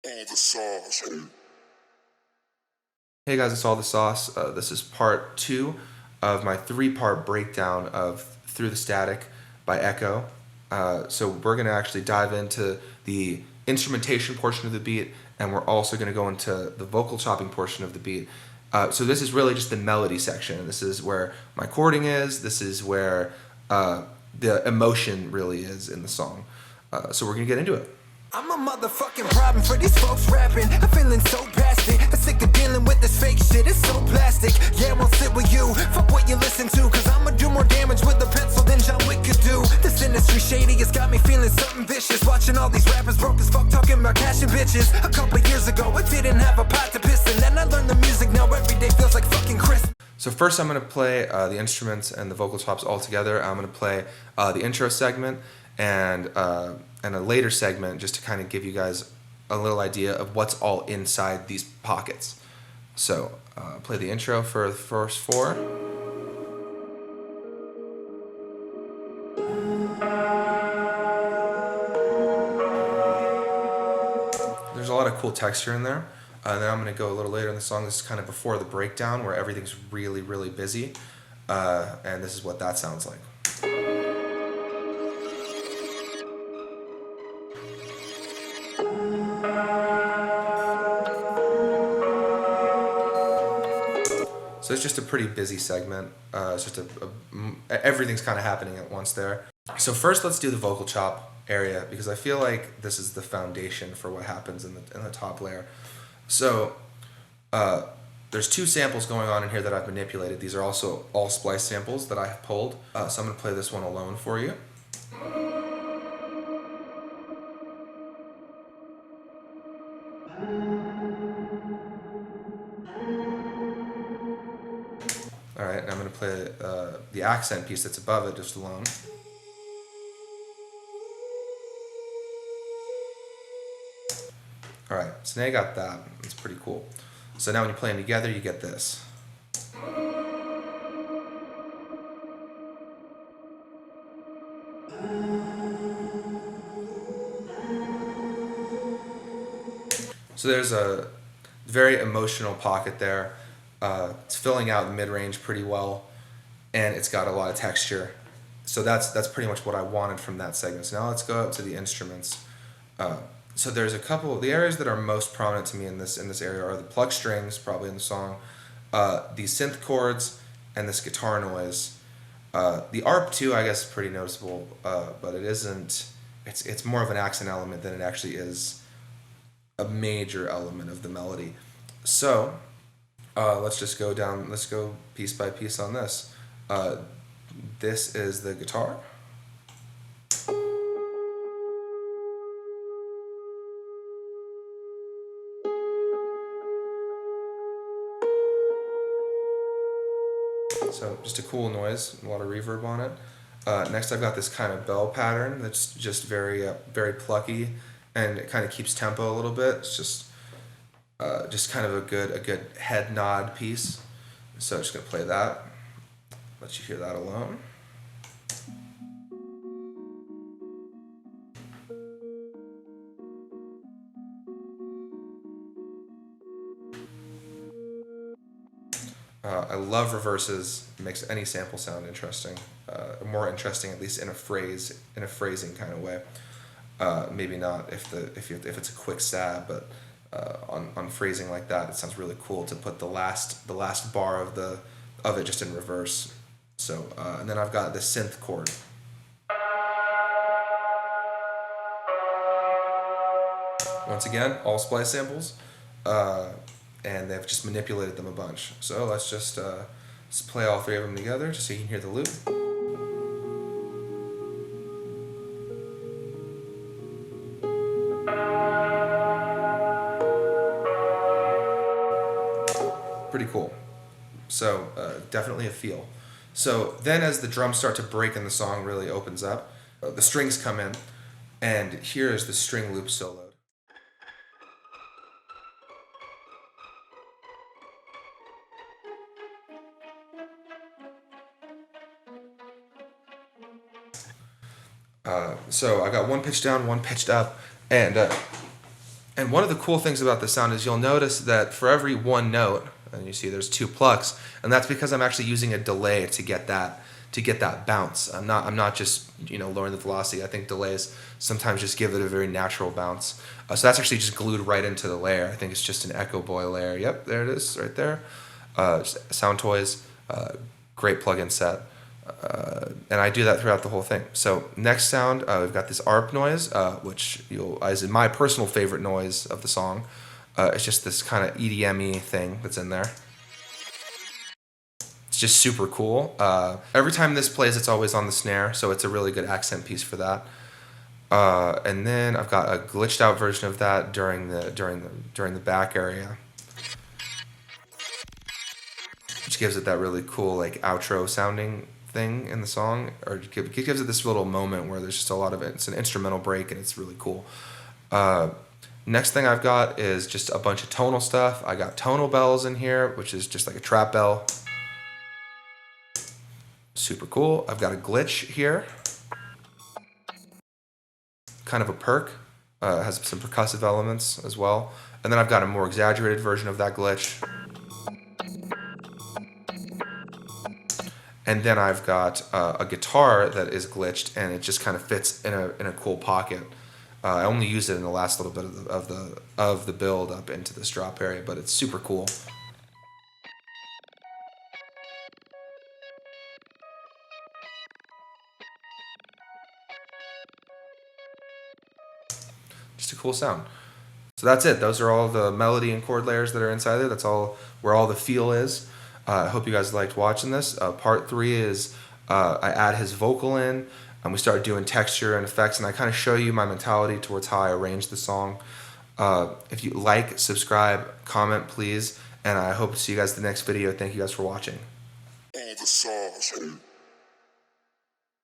all the sauce. Hey guys, it's All the Sauce. This is part 2 of my 3-part breakdown of Through the Static by Ekoh. So we're going to actually dive into the instrumentation portion of the beat, and we're also going to go into the vocal chopping portion of the beat. So this is really just the melody section. This is where my chording is. This is where the emotion really is in the song. So we're going to get into it. I'm a motherfucking problem for these folks rapping. I'm feeling so past it. I'm sick of dealing with this fake shit. It's so plastic. Yeah, I won't sit with you. Fuck what you listen to, cause I'ma do more damage with a pencil than John Wick could do. This industry shady has got me feeling something vicious. Watching all these rappers broke as fuck talking about cash and bitches. A couple years ago, I didn't have a pot to piss in. Then I learned the music, now every day feels like fucking Christmas. So first I'm going to play the instruments and the vocal chops all together. I'm going to play the intro segment and a later segment just to kind of give you guys a little idea of what's all inside these pockets. So play the intro for the first 4. There's a lot of cool texture in there. And then I'm going to go a little later in the song. This is kind of before the breakdown where everything's really, really busy. And this is what that sounds like. So it's just a pretty busy segment. It's just everything's kind of happening at once there. So first let's do the vocal chop area because I feel like this is the foundation for what happens in the top layer. So there's 2 samples going on in here that I've manipulated. These are also all splice samples that I have pulled. So I'm going to play this one alone for you. Alright, and I'm going to play the accent piece that's above it just alone. Alright, so now you got that. It's pretty cool. So now when you play them together, you get this. So there's a very emotional pocket there. It's filling out the mid-range pretty well, and it's got a lot of texture. So that's pretty much what I wanted from that segment. So now let's go up to the instruments. So there's a couple of the areas that are most prominent to me in this area are the plug strings, probably in the song, the synth chords, and this guitar noise. The ARP too, I guess, is pretty noticeable, but it isn't. It's more of an accent element than it actually is a major element of the melody. So let's just go down. Let's go piece by piece on this. This is the guitar. So just a cool noise, a lot of reverb on it. Next I've got this kind of bell pattern that's just very plucky, and it kind of keeps tempo a little bit. It's just kind of a good head nod piece. So I'm just gonna play that. Let you hear that alone. I love reverses. It makes any sample sound interesting, more interesting at least in a phrasing kind of way. Maybe not if it's a quick stab, but on phrasing like that, it sounds really cool to put the last bar of it just in reverse. So and then I've got the synth chord. Once again, all splice samples. And they've just manipulated them a bunch. So let's just play all 3 of them together just so you can hear the loop. Pretty cool. So definitely a feel. So then as the drums start to break and the song really opens up, the strings come in, and here is the string loop solo. So I got one pitch down, one pitched up, and And one of the cool things about the sound is you'll notice that for every one note, and you see there's 2 plucks, and that's because I'm actually using a delay to get that bounce. I'm not just lowering the velocity. I think delays sometimes just give it a very natural bounce. So that's actually just glued right into the layer. I think it's just an Ekoh Boy layer. Yep, there it is, right there. Sound Toys, great plugin set. And I do that throughout the whole thing. So next sound, we've got this ARP noise, which is my personal favorite noise of the song. It's just this kind of EDM-y thing that's in there. It's just super cool. Every time this plays, it's always on the snare, so it's a really good accent piece for that. And then I've got a glitched out version of that during the back area, which gives it that really cool like outro sounding thing in the song, or it gives it this little moment where there's just a lot of it. It's an instrumental break and it's really cool. Next thing I've got is just a bunch of tonal stuff. I got tonal bells in here, which is just like a trap bell. Super cool. I've got a glitch here, kind of a perk. Has some percussive elements as well. And then I've got a more exaggerated version of that glitch. And then I've got a guitar that is glitched, and it just kind of fits in a cool pocket. I only used it in the last little bit of the build up into this drop area, but it's super cool. Just a cool sound. So that's it. Those are all the melody and chord layers that are inside there. That's all where all the feel is. I hope you guys liked watching this. Part 3 is I add his vocal in, and we start doing texture and effects, and I kind of show you my mentality towards how I arrange the song. If you like, subscribe, comment, please, and I hope to see you guys in the next video. Thank you guys for watching. All the sauce.